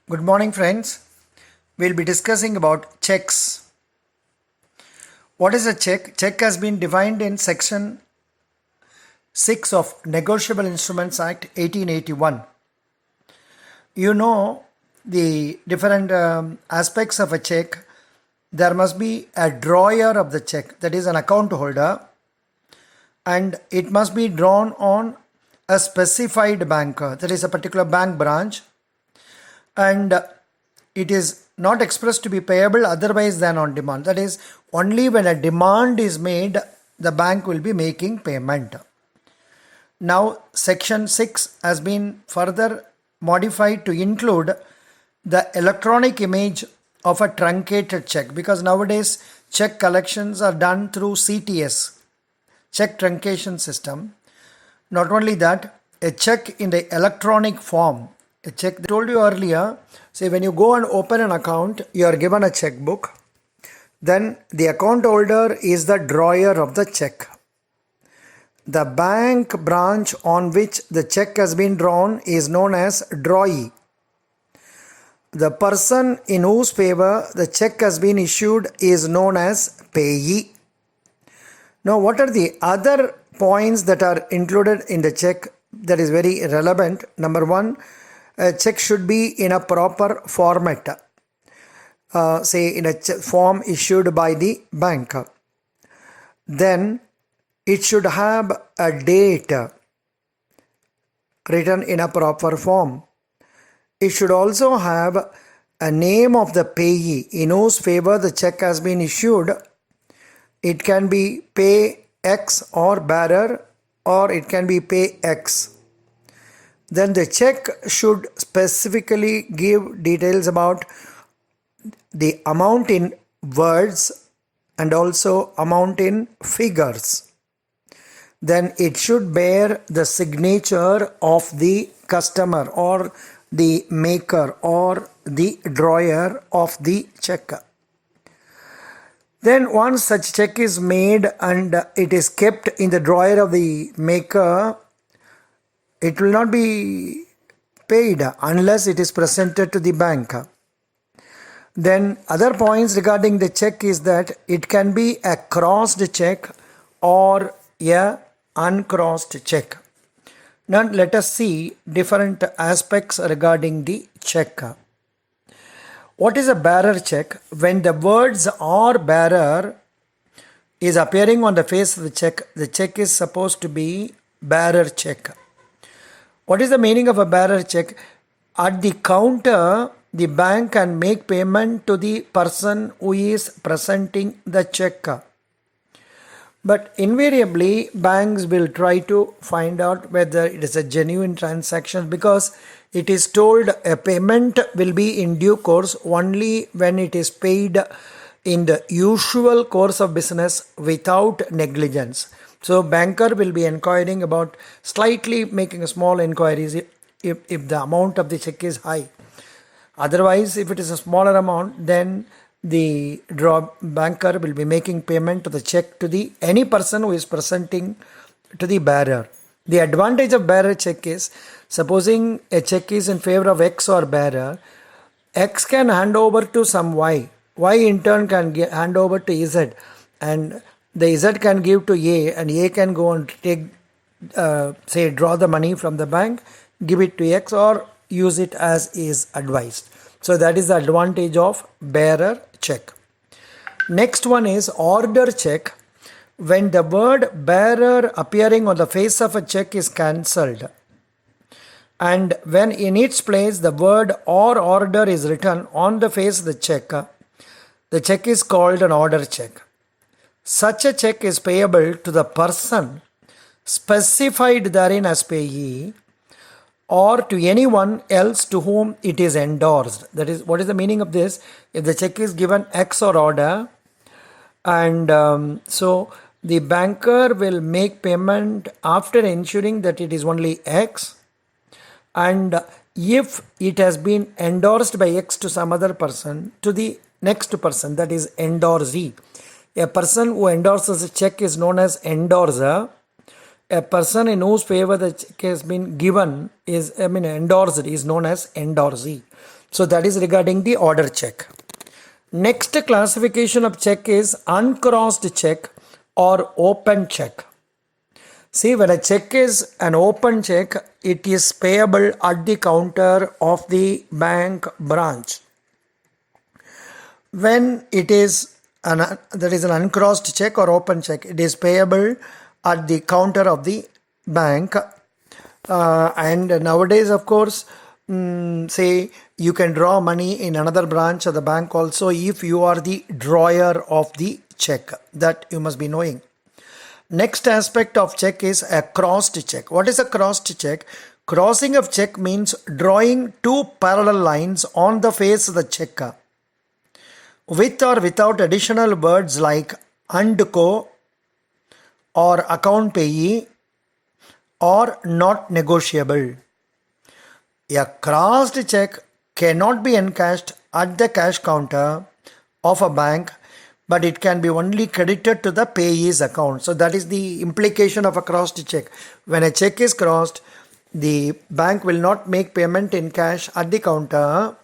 Good morning, friends. We'll be discussing about checks. What is a check? Check has been defined in Section 6 of Negotiable Instruments Act 1881. You know the different aspects of a check. There must be a drawer of the check, that is an account holder, and it must be drawn on a specified banker, that is a particular bank branch, and it is not expressed to be payable otherwise than on demand. That is, only when a demand is made, the bank will be making payment. Now, Section 6 has been further modified to include the electronic image of a truncated check, because nowadays check collections are done through CTS, Cheque Truncation system. Not only that, a check in the electronic form. A check, I told you earlier, say when you go and open an account, you are given a checkbook. Then the account holder is the drawer of the check. The bank branch on which the check has been drawn is known as drawee. The person in whose favor the check has been issued is known as payee. Now, what are the other points that are included in the check that is very relevant? Number one, a check should be in a proper format, say in a form issued by the bank. Then it should have a date written in a proper form. It should also have a name of the payee in whose favor the check has been issued. It can be pay X or bearer, or it can be pay X. Then the check should specifically give details about the amount in words and also amount in figures. Then it should bear the signature of the customer or the maker or the drawer of the check. Then once such check is made and it is kept in the drawer of the maker, it will not be paid unless it is presented to the bank. Then other points regarding the check is that it can be a crossed check or a uncrossed check. Now let us see different aspects regarding the check. What is a bearer check? When the words "or bearer" is appearing on the face of the check is supposed to be bearer check. What is the meaning of a bearer check? At the counter, the bank can make payment to the person who is presenting the check. But invariably, banks will try to find out whether it is a genuine transaction, because it is told a payment will be in due course only when it is paid in the usual course of business without negligence. So banker will be inquiring about slightly making a small inquiries if the amount of the check is high. Otherwise, if it is a smaller amount, then the banker will be making payment to the check to any person who is presenting to the bearer. The advantage of bearer check is, supposing a check is in favor of X or bearer, X can hand over to some Y. Y in turn can hand over to Z, and the Z can give to A, and A can go and take, draw the money from the bank, give it to X, or use it as is advised. So that is the advantage of bearer check. Next one is order check. When the word bearer appearing on the face of a check is cancelled, and when in its place the word or order is written on the face of the check is called an order check. Such a check is payable to the person specified therein as payee, or to anyone else to whom it is endorsed. That is, what is the meaning of this? If the check is given X or order, and so the banker will make payment after ensuring that it is only X, and if it has been endorsed by X to some other person, to the next person, that is endorsee. A person who endorses a check is known as endorser. a person in whose favor the check has been given is, endorsed, is known as endorsee. So that is regarding the order check. Next classification of check is uncrossed check or open check. See, when a check is an open check, it is payable at the counter of the bank branch. When it is an uncrossed check or open check, it is payable at the counter of the bank. And nowadays, of course, say you can draw money in another branch of the bank also if you are the drawer of the check. That you must be knowing. Next aspect of check is a crossed check. What is a crossed check? Crossing of check means drawing two parallel lines on the face of the check with or without additional words like and co or account payee or not negotiable. A crossed check cannot be encashed at the cash counter of a bank, but it can be only credited to the payee's account. So that is the implication of a crossed check. When a check is crossed, the bank will not make payment in cash at the counter.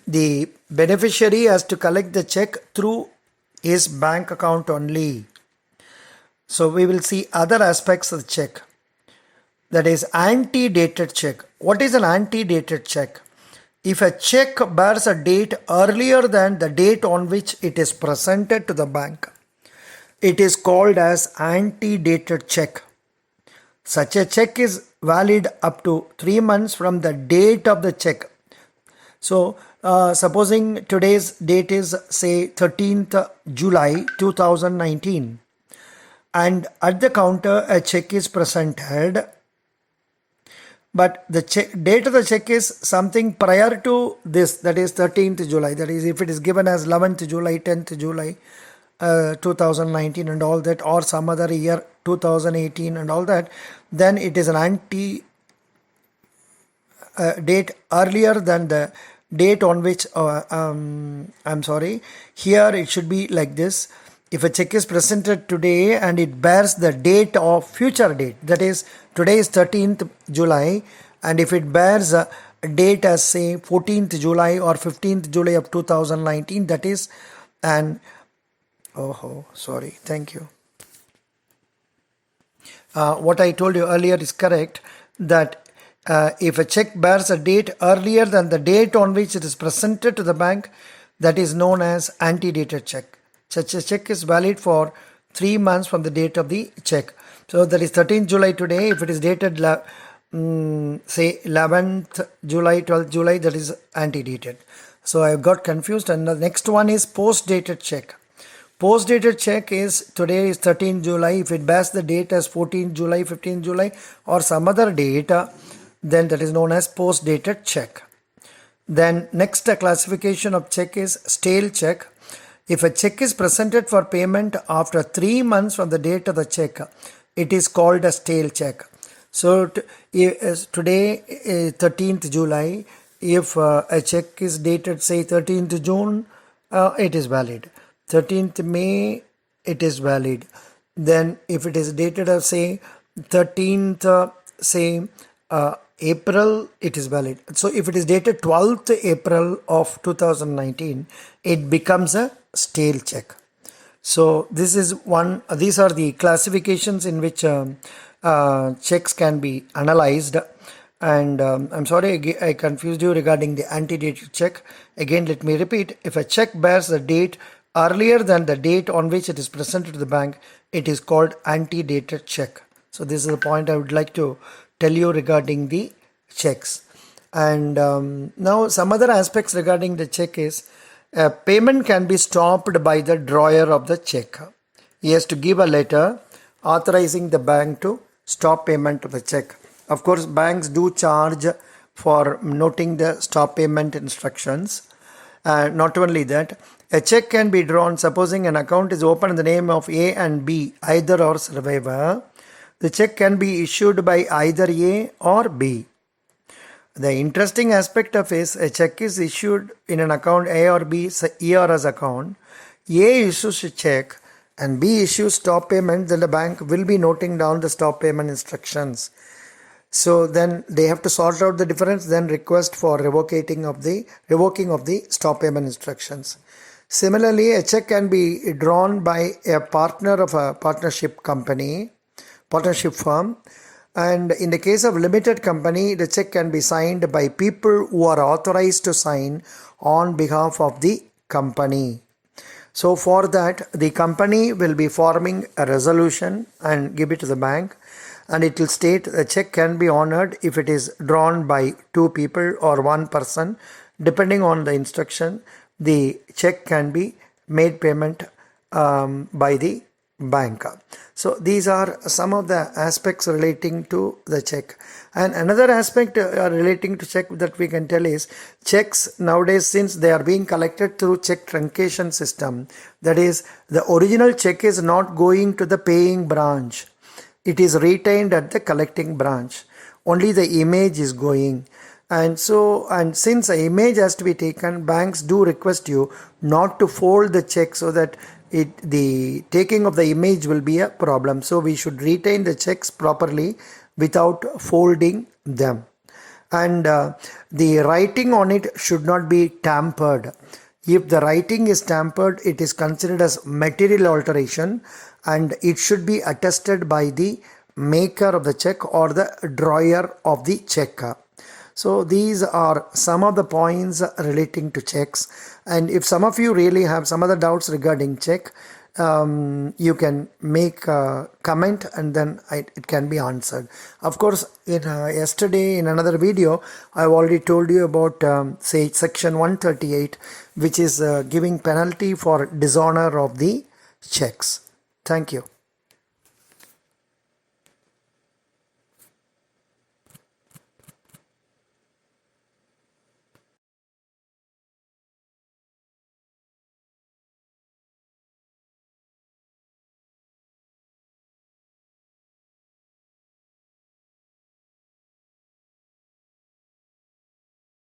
The beneficiary has to collect the check through his bank account only. So we will see other aspects of the check. That is antedated check. What is an antedated check? If a check bears a date earlier than the date on which it is presented to the bank, it is called as antedated check. Such a check is valid up to 3 months from the date of the check. So, supposing today's date is say 13th July 2019 and at the counter a check is presented, but the date of the check is something prior to this, that is 13th July. That is, if it is given as 11th July, 10th July 2019 and all that, or some other year 2018 and all that, then it is an date earlier than the date on which, here it should be like this. If a check is presented today and it bears the date of future date, that is today is 13th July, and if it bears a date as say 14th July or 15th July of 2019, that is an, thank you. What I told you earlier is correct, that if a check bears a date earlier than the date on which it is presented to the bank, that is known as antedated check. Such a check is valid for 3 months from the date of the check. So that is 13th July today. If it is dated say 11th July, 12th July, that is antedated. So I got confused. And the next one is post-dated check. Post-dated check is today is 13th July. If it bears the date as 14th July, 15th July or some other date, then that is known as post-dated check. Then next classification of check is stale check. If a check is presented for payment after 3 months from the date of the check, it is called a stale check. So today is 13th July. If a check is dated say 13th June, it is valid. 13th May, it is valid. Then if it is dated as say 13th April, it is valid. So if it is dated 12th April of 2019, it becomes a stale check. So this is one. These are the classifications in which checks can be analyzed. And I'm sorry I confused you regarding the antedated check. Again, let me repeat. If a check bears a date earlier than the date on which it is presented to the bank, it is called antedated check. So this is the point I would like to tell you regarding the checks. And now some other aspects regarding the check is payment can be stopped by the drawer of the check. He has to give a letter authorizing the bank to stop payment of the check. Of course, banks do charge for noting the stop payment instructions. Not only that, a check can be drawn supposing an account is open in the name of A and B, either or survivor. The check can be issued by either A or B. The interesting aspect of is a check is issued in an account A or B, ERS account. A issues a check and B issues stop payment, then the bank will be noting down the stop payment instructions. So then they have to sort out the difference, then request for revoking of the stop payment instructions. Similarly, a check can be drawn by a partner of a partnership firm, and in the case of limited company, the check can be signed by people who are authorized to sign on behalf of the company. So for that, the company will be forming a resolution and give it to the bank, and it will state a check can be honored if it is drawn by 2 people or 1 person. Depending on the instruction, the check can be made payment by the bank. So these are some of the aspects relating to the check. And another aspect relating to check that we can tell is checks nowadays, since they are being collected through cheque truncation system, that is, the original check is not going to the paying branch. It is retained at the collecting branch. Only the image is going. And since the image has to be taken, banks do request you not to fold the check so that the taking of the image will be a problem. So we should retain the checks properly without folding them. And the writing on it should not be tampered. If the writing is tampered, it is considered as material alteration, and it should be attested by the maker of the check or the drawer of the check. So these are some of the points relating to checks. And if some of you really have some other doubts regarding check, you can make a comment and then it can be answered. Of course, yesterday in another video, I've already told you about say section 138, which is giving penalty for dishonor of the checks. Thank you.